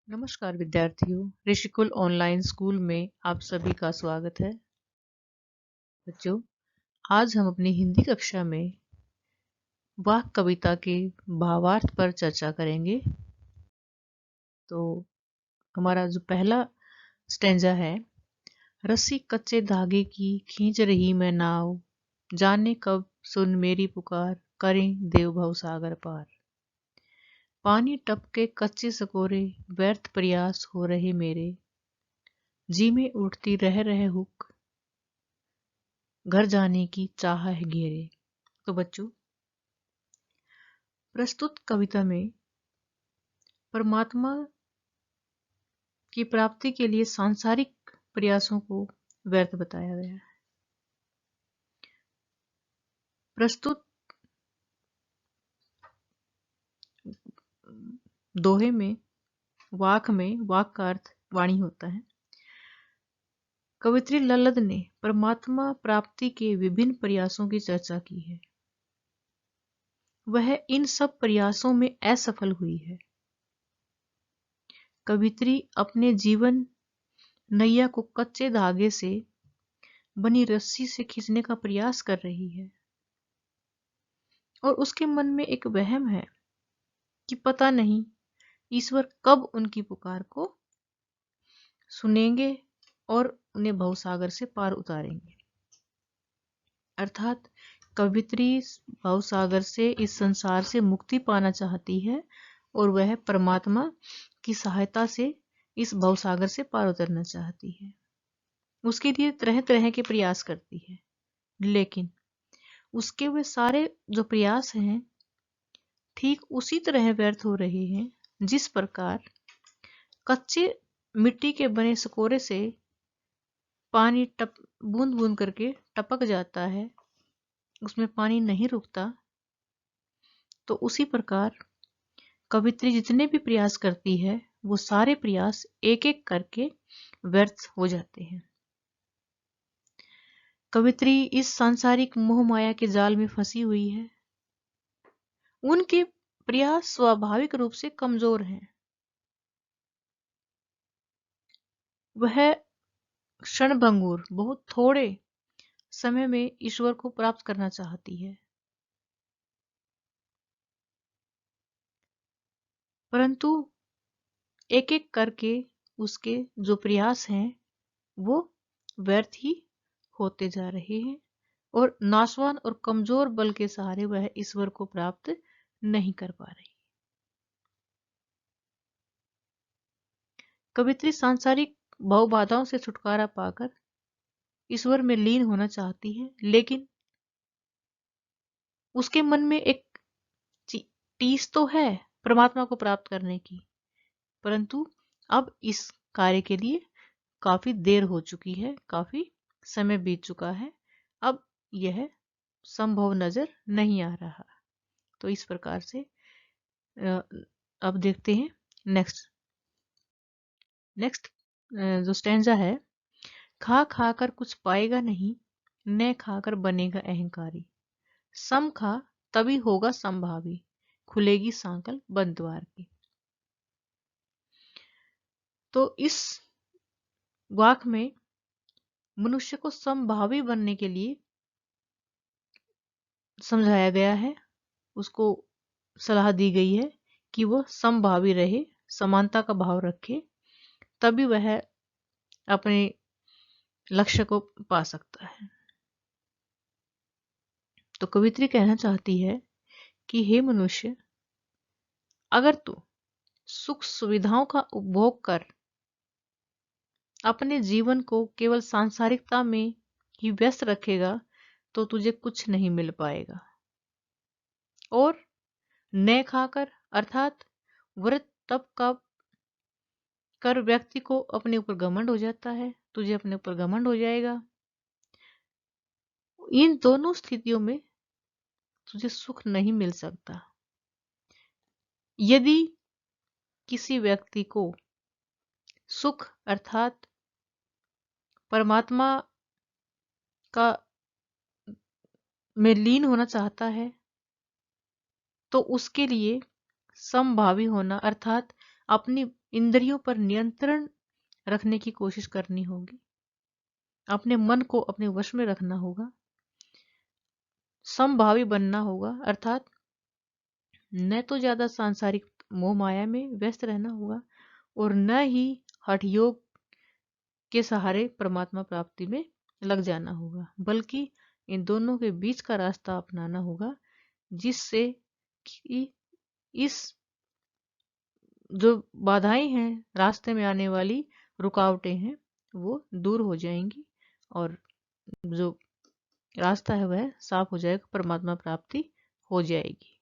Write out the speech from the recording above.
नमस्कार विद्यार्थियों, Rishikul online school में आप सभी का स्वागत है। बच्चों, आज हम अपनी हिंदी कक्षा में वाक कविता के भावार्थ पर चर्चा करेंगे। तो हमारा जो पहला स्टेंजा है, रस्सी कच्चे धागे की खींच रही मैं नाव, जाने कब सुन मेरी पुकार, करें देव भव सागर पार। पानी टपके कच्चे सकोरे, व्यर्थ प्रयास हो रहे मेरे, जी में उठती रह रहे हुक, घर जाने की चाह है घेरे। तो बच्चों, प्रस्तुत कविता में परमात्मा की प्राप्ति के लिए सांसारिक प्रयासों को व्यर्थ बताया गया है। प्रस्तुत दोहे में वाक का अर्थ वाणी होता है। कवित्री लल्लद ने परमात्मा प्राप्ति के विभिन्न प्रयासों की चर्चा की है। वह इन सब प्रयासों में असफल हुई है। कवित्री अपने जीवन नैया को कच्चे धागे से बनी रस्सी से खींचने का प्रयास कर रही है और उसके मन में एक वहम है कि पता नहीं ईश्वर कब उनकी पुकार को सुनेंगे और उन्हें भवसागर से पार उतारेंगे। अर्थात कवित्री भवसागर से, इस संसार से मुक्ति पाना चाहती है और वह परमात्मा की सहायता से इस भवसागर से पार उतरना चाहती है। उसके लिए तरह तरह के प्रयास करती है, लेकिन उसके वे सारे जो प्रयास हैं ठीक उसी तरह व्यर्थ हो रहे हैं जिस प्रकार कच्चे मिट्टी के बने सकोरे से पानी बूंद बूंद करके टपक जाता है, उसमें पानी नहीं रुकता। तो उसी प्रकार कवित्री जितने भी प्रयास करती है वो सारे प्रयास एक एक करके व्यर्थ हो जाते हैं। कवित्री इस सांसारिक मोह माया के जाल में फंसी हुई है। उनके प्रयास स्वाभाविक रूप से कमजोर हैं। वह क्षणभंगुर, बहुत थोड़े समय में ईश्वर को प्राप्त करना चाहती है, परंतु एक एक करके उसके जो प्रयास हैं वो व्यर्थ ही होते जा रहे हैं और नाशवान और कमजोर बल के सहारे वह ईश्वर को प्राप्त नहीं कर पा रही। कवित्री सांसारिक भव बाधाओं से छुटकारा पाकर ईश्वर में लीन होना चाहती है, लेकिन उसके मन में एक टीस तो है परमात्मा को प्राप्त करने की, परंतु अब इस कार्य के लिए काफी देर हो चुकी है, काफी समय बीत चुका है, अब यह संभव नजर नहीं आ रहा। तो इस प्रकार से अब देखते हैं नेक्स्ट जो स्टैंजा है, खा खाकर कुछ पाएगा नहीं, न खाकर बनेगा अहंकारी, सम खा तभी होगा संभावी, खुलेगी सांकल बंद द्वार की। तो इस वाक में मनुष्य को समभावी बनने के लिए समझाया गया है, उसको सलाह दी गई है कि वह समभावी रहे, समानता का भाव रखे, तभी वह अपने लक्ष्य को पा सकता है। तो कवित्री कहना चाहती है कि हे मनुष्य, अगर तू सुख सुविधाओं का उपभोग कर अपने जीवन को केवल सांसारिकता में ही व्यस्त रखेगा तो तुझे कुछ नहीं मिल पाएगा। और न खाकर अर्थात व्रत तप का कर व्यक्ति को अपने ऊपर घमंड हो जाता है, तुझे अपने ऊपर घमंड हो जाएगा। इन दोनों स्थितियों में तुझे सुख नहीं मिल सकता। यदि किसी व्यक्ति को सुख अर्थात परमात्मा का में लीन होना चाहता है तो उसके लिए समभावी होना अर्थात अपनी इंद्रियों पर नियंत्रण रखने की कोशिश करनी होगी, अपने मन को अपने वश में रखना होगा, समभावी बनना होगा, अर्थात न तो ज्यादा सांसारिक मोह माया में व्यस्त रहना होगा और न ही हठ योग के सहारे परमात्मा प्राप्ति में लग जाना होगा, बल्कि इन दोनों के बीच का रास्ता अपनाना होगा, जिससे कि इस जो बाधाएं हैं, रास्ते में आने वाली रुकावटें हैं, वो दूर हो जाएंगी और जो रास्ता है वह साफ हो जाएगा, परमात्मा प्राप्ति हो जाएगी।